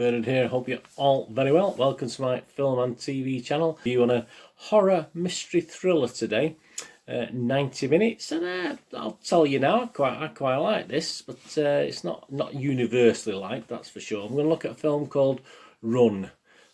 Bernard here. Hope you're all very well. Welcome to my film and TV channel. You on a horror mystery thriller today, 90 minutes, and I'll tell you now, I quite like this, but it's not universally liked, that's for sure. I'm going to look at a film called Run.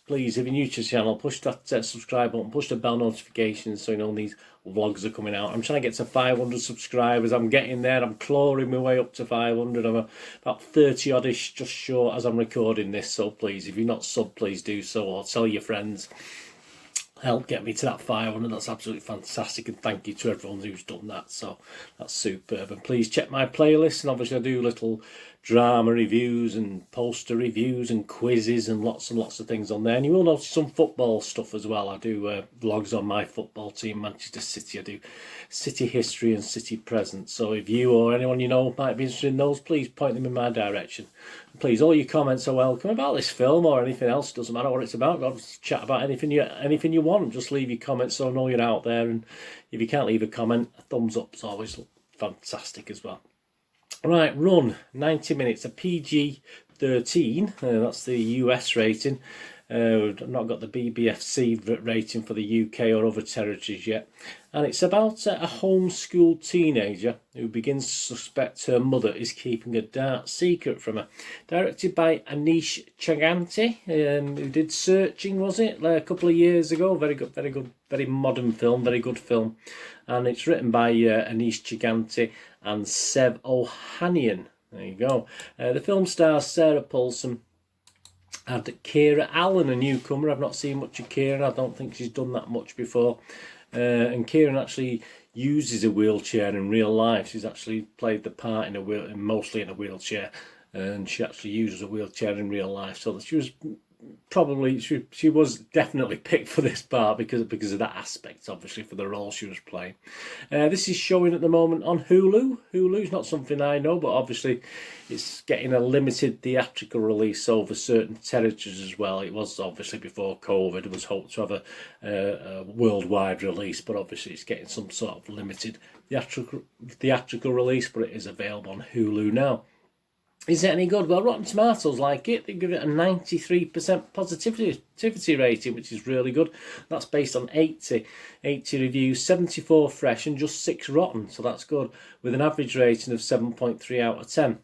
Please, if you're new to the channel, push that subscribe button, push the bell notifications so you know when these vlogs are coming out. I'm trying to get to 500 subscribers. I'm getting there. I'm clawing my way up to 500. I'm about 30 oddish just short as I'm recording this. So please, if you're not sub, please do so, or tell your friends. Help get me to that 500. That's absolutely fantastic, and thank you to everyone who's done that. So that's superb. And please check my playlist, and obviously I do little drama reviews and poster reviews and quizzes and lots of things on there. And you will notice some football stuff as well. I do vlogs on my football team, Manchester City. I do City history and City present. So if you or anyone you know might be interested in those, please point them in my direction. Please, all your comments are welcome about this film or anything else. Doesn't matter what it's about. I'll just chat about anything you want. Just leave your comments so I know you're out there. And if you can't leave a comment, a thumbs up is always fantastic as well. Right, Run, 90 minutes, a PG-13. That's the US rating. We've not got the BBFC rating for the UK or other territories yet. And it's about a homeschooled teenager who begins to suspect her mother is keeping a dark secret from her. Directed by Anish Chaganty, who did Searching, was it, a couple of years ago. Very good, very modern film, very good film. And it's written by Anish Chaganty and Sev Ohanian. There you go. The film stars Sarah Paulson and Kira Allen, a newcomer. I've not seen much of Kira. I don't think she's done that much before. And Kieran actually uses a wheelchair in real life. She's actually played the part mostly in a wheelchair, and she actually uses a wheelchair in real life. So she was probably she was definitely picked for this part because of that aspect, obviously, for the role she was playing. This is showing at the moment on Hulu. Hulu's not something I know, but obviously it's getting a limited theatrical release over certain territories as well. It was obviously before COVID. It was hoped to have a worldwide release, but obviously it's getting some sort of limited theatrical release, but it is available on Hulu now. Is it any good? Well, Rotten Tomatoes like it. They give it a 93% positivity rating, which is really good. That's based on 80 reviews, 74 fresh and just 6 rotten, so that's good, with an average rating of 7.3 out of 10.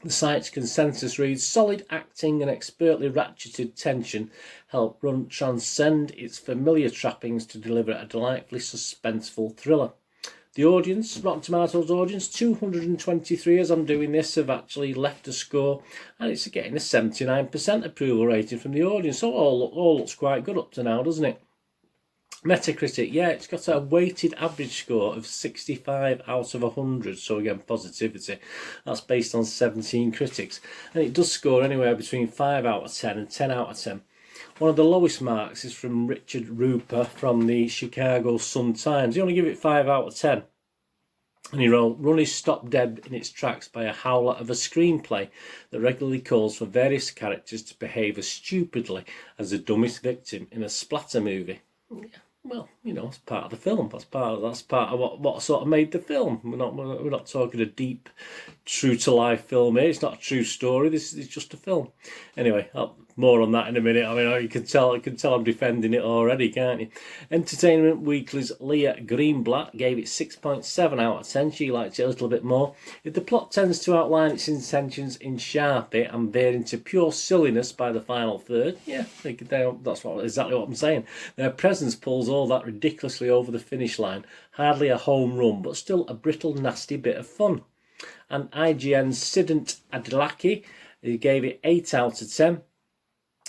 The site's consensus reads, solid acting and expertly ratcheted tension help Run transcend its familiar trappings to deliver a delightfully suspenseful thriller. The audience, Rotten Tomatoes audience, 223 as I'm doing this, have actually left a score, and it's getting a 79% approval rating from the audience. So all looks quite good up to now, doesn't it? Metacritic, yeah, it's got a weighted average score of 65 out of 100, so again, positivity. That's based on 17 critics, and it does score anywhere between 5 out of 10 and 10 out of 10. One of the lowest marks is from Richard Ruper from the Chicago Sun-Times. He only give it 5 out of 10. And he wrote, Run is stopped dead in its tracks by a howler of a screenplay that regularly calls for various characters to behave as stupidly as the dumbest victim in a splatter movie. Yeah, well, you know, it's part of the film. That's part of what sort of made the film. We're not talking a deep, true-to-life film here. It's not a true story. This is just a film. Anyway, more on that in a minute. I mean, you can tell I'm defending it already, can't you? Entertainment Weekly's Leah Greenblatt gave it 6.7 out of 10. She liked it a little bit more. If the plot tends to outline its intentions in Sharpie and veer into pure silliness by the final third, yeah, that's exactly what I'm saying. Their presence pulls all that ridiculously over the finish line. Hardly a home run, but still a brittle, nasty bit of fun. And IGN's Siddhant Adlaki gave it 8 out of 10.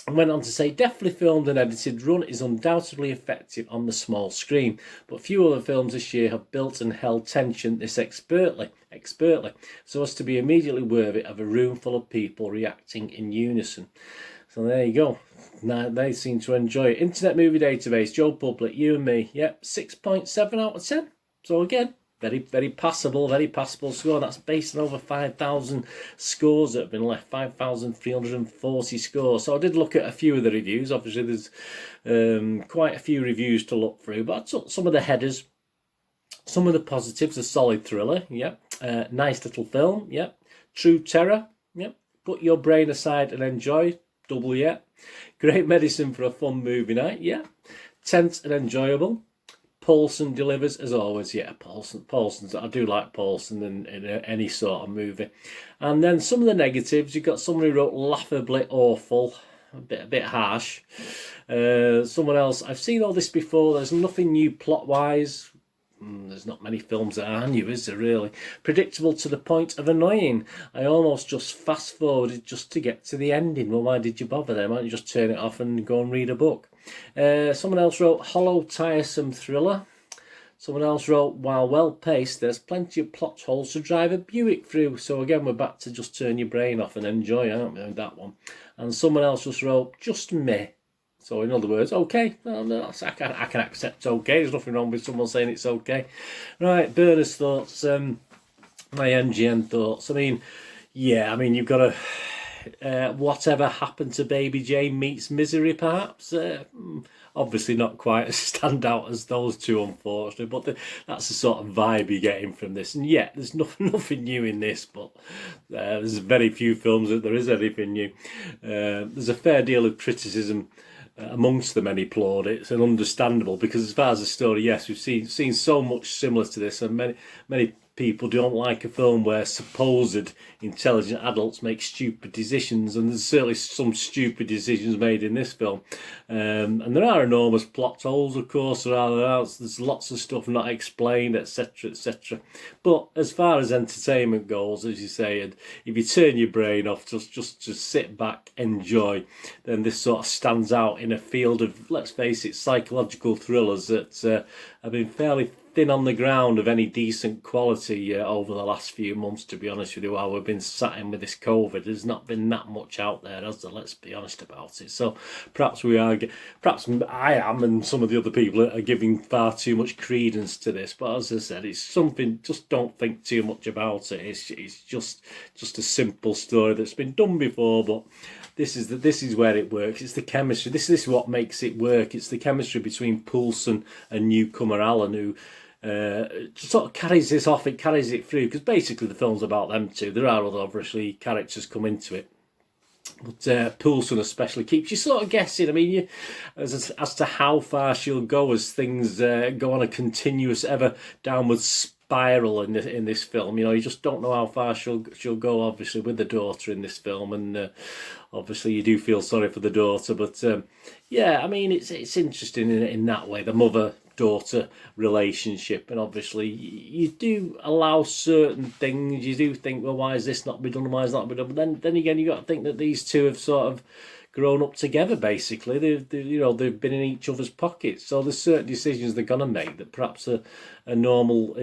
And went on to say, definitely filmed and edited, Run is undoubtedly effective on the small screen, but few other films this year have built and held tension this expertly, so as to be immediately worthy of a room full of people reacting in unison. So there you go. Now they seem to enjoy it. Internet Movie Database, Joe Public, you and me, yep, 6.7 out of 10. So again, very passable score. That's based on over 5,000 scores that have been left, 5,340 scores. So I did look at a few of the reviews. Obviously, there's quite a few reviews to look through, but I took some of the headers. Some of the positives: a solid thriller, yep. Nice little film, yep. True terror, yep. Put your brain aside and enjoy. double yet. Great medicine for a fun movie night, yeah. Tense and enjoyable. Paulson delivers as always, yeah. Paulson's, I do like Paulson in any sort of movie. And then some of the negatives, you've got someone who wrote laughably awful, a bit harsh. Someone else, I've seen all this before, there's nothing new plot-wise. There's not many films that are new, is there really? Predictable to the point of annoying. I almost just fast-forwarded just to get to the ending. Well, why did you bother then? Why don't you just turn it off and go and read a book? Someone else wrote, hollow, tiresome thriller. Someone else wrote, while well-paced, there's plenty of plot holes to drive a Buick through. So again, we're back to just turn your brain off and enjoy, aren't we, that one? And someone else just wrote, just meh. So in other words, okay, I can accept okay. There's nothing wrong with someone saying it's okay. Right, Bernard's thoughts, my MGN thoughts. I mean, yeah, I mean, you've got to, whatever happened to Baby Jane meets Misery, perhaps. Obviously not quite as standout as those two, unfortunately, but that's the sort of vibe you're getting from this. And yeah, there's nothing new in this, but there's very few films that there is anything new. There's a fair deal of criticism amongst the many plaudits, and understandable, because as far as the story, yes, we've seen so much similar to this, and many people don't like a film where supposed intelligent adults make stupid decisions, and there's certainly some stupid decisions made in this film. And there are enormous plot holes, of course, there's lots of stuff not explained, etc, etc. But as far as entertainment goes, as you say, and if you turn your brain off, just sit back, enjoy, then this sort of stands out in a field of, let's face it, psychological thrillers that have been fairly thin on the ground of any decent quality over the last few months, to be honest with you. While we've been sat in with this COVID, there's not been that much out there, has there? Let's be honest about it. So perhaps I am, and some of the other people are giving far too much credence to this. But as I said, it's something, just don't think too much about it. It's just a simple story that's been done before, but this is where it works. It's the chemistry. This is what makes it work. It's the chemistry between Paulson and newcomer Alan, who sort of carries this off. It carries it through, because basically the film's about them two. There are other, obviously, characters come into it, but Paulson especially keeps you sort of guessing. I mean, as to how far she'll go as things go on a continuous, ever downward spiral in this film. You know, you just don't know how far she'll go, obviously, with the daughter in this film, and obviously you do feel sorry for the daughter. But yeah, I mean, it's interesting in that way, the mother-daughter relationship, and obviously you do allow certain things. You do think, well, why is this not be done? Why is that not be done? But then again, you got to think that these two have sort of grown up together. Basically, they've been in each other's pockets. So there's certain decisions they're gonna make that perhaps in a normal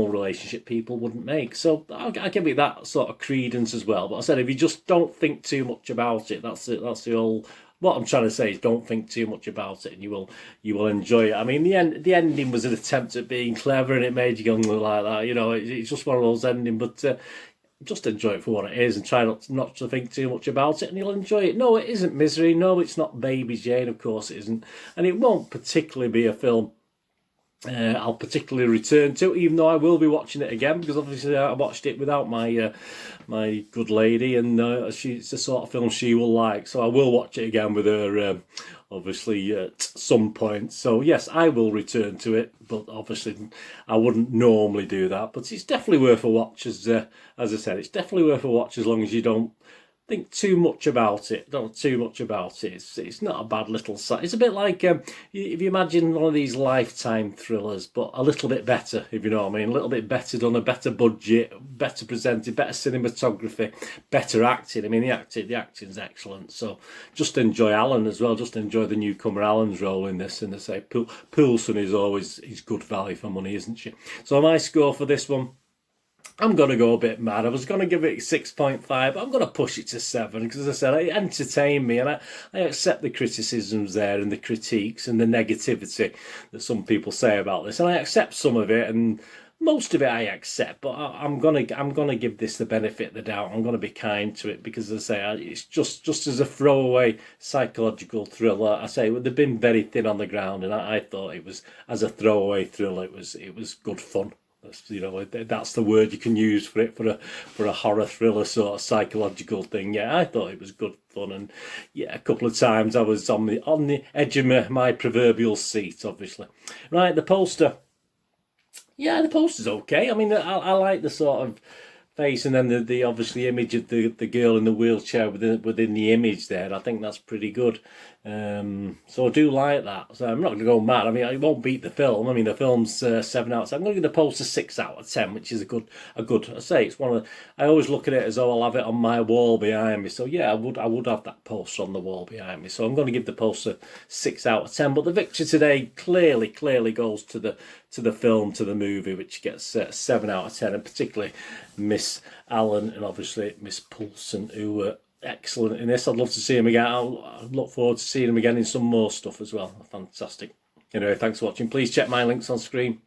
relationship people wouldn't make. So I'll give it that sort of credence as well. But I said, if you just don't think too much about it, that's it. That's the whole. What I'm trying to say is, don't think too much about it, and you will enjoy it. I mean, the ending was an attempt at being clever, and it made you go like that. You know, it's just one of those endings, but just enjoy it for what it is, and try not to think too much about it, and you'll enjoy it. No, it isn't Misery. No, it's not Baby Jane. Of course it isn't, and it won't particularly be a film I'll particularly return to, even though I will be watching it again, because obviously I watched it without my my good lady, and it's the sort of film she will like, so I will watch it again with her obviously at some point. So yes, I will return to it, but obviously I wouldn't normally do that. But it's definitely worth a watch, as I said, it's definitely worth a watch as long as you don't think too much about it. Don't too much about it. It's not a bad little site. It's a bit like if you imagine one of these Lifetime thrillers, but a little bit better, if you know what I mean. A little bit better done, a better budget, better presented, better cinematography, better acting. I mean, the acting's excellent. So just enjoy Alan as well. Just enjoy the newcomer Alan's role in this. And I say Paulson is good value for money, isn't she? So my score for this one, I'm going to go a bit mad. I was going to give it 6.5, but I'm going to push it to 7, because as I said, it entertained me, and I accept the criticisms there and the critiques and the negativity that some people say about this, and I accept some of it, and most of it I accept, but I'm going to give this the benefit of the doubt. I'm going to be kind to it, because as I say, it's just as a throwaway psychological thriller. I say they've been very thin on the ground, and I thought it was, as a throwaway thriller, it was good fun. You know, that's the word you can use for it, for a horror thriller sort of psychological thing. Yeah, I thought it was good fun, and yeah, a couple of times I was on the edge of my proverbial seat, obviously. Right, the poster. Yeah, the poster's okay. I mean, I like the sort of face, and then the obviously image of the girl in the wheelchair within the image there. I think that's pretty good. So I do like that. So I'm not going to go mad. I mean, it won't beat the film. I mean, the film's 7 out of 10. I'm going to give the poster 6 out of 10, which is a good. I say it's one of. I always look at it as though I'll have it on my wall behind me. So yeah, I would have that poster on the wall behind me. So I'm going to give the poster 6 out of 10. But the victory today clearly goes to the film, to the movie, which gets 7 out of 10, and particularly Miss Allen and obviously Miss Paulson, who were excellent in this. I'd love to see him again. I look forward to seeing him again in some more stuff as well. Fantastic. Anyway, thanks for watching. Please check my links on screen.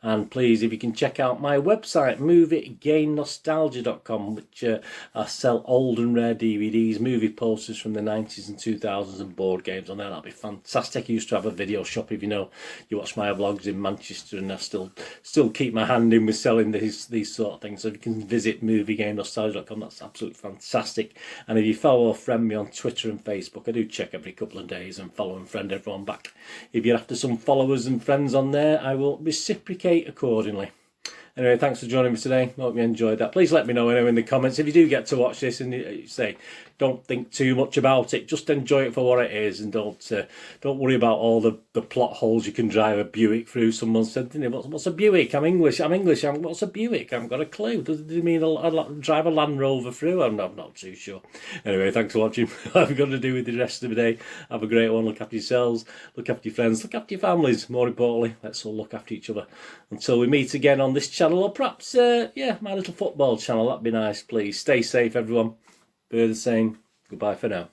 And please, if you can check out my website, moviegamenostalgia.com, which I sell old and rare DVDs, movie posters from the 90s and 2000s and board games on there. That'll be fantastic. I used to have a video shop, if you know, you watch my vlogs in Manchester, and I still keep my hand in with selling these sort of things. So if you can visit moviegamenostalgia.com, that's absolutely fantastic. And if you follow or friend me on Twitter and Facebook, I do check every couple of days and follow and friend everyone back. If you're after some followers and friends on there, I will reciprocate accordingly. Anyway, thanks for joining me today. Hope you enjoyed that. Please let me know in the comments if you do get to watch this, and you say don't think too much about it. Just enjoy it for what it is, and don't worry about all the plot holes you can drive a Buick through. Someone said, "What's a Buick? I'm English. What's a Buick? I haven't got a clue. Does it mean drive a Land Rover through? I'm not too sure." Anyway, thanks for watching. What I've got to do with the rest of the day. Have a great one. Look after yourselves. Look after your friends. Look after your families. More importantly, let's all look after each other. Until we meet again on this channel, or perhaps, my little football channel. That'd be nice, please. Stay safe, everyone. Be the same. Goodbye for now.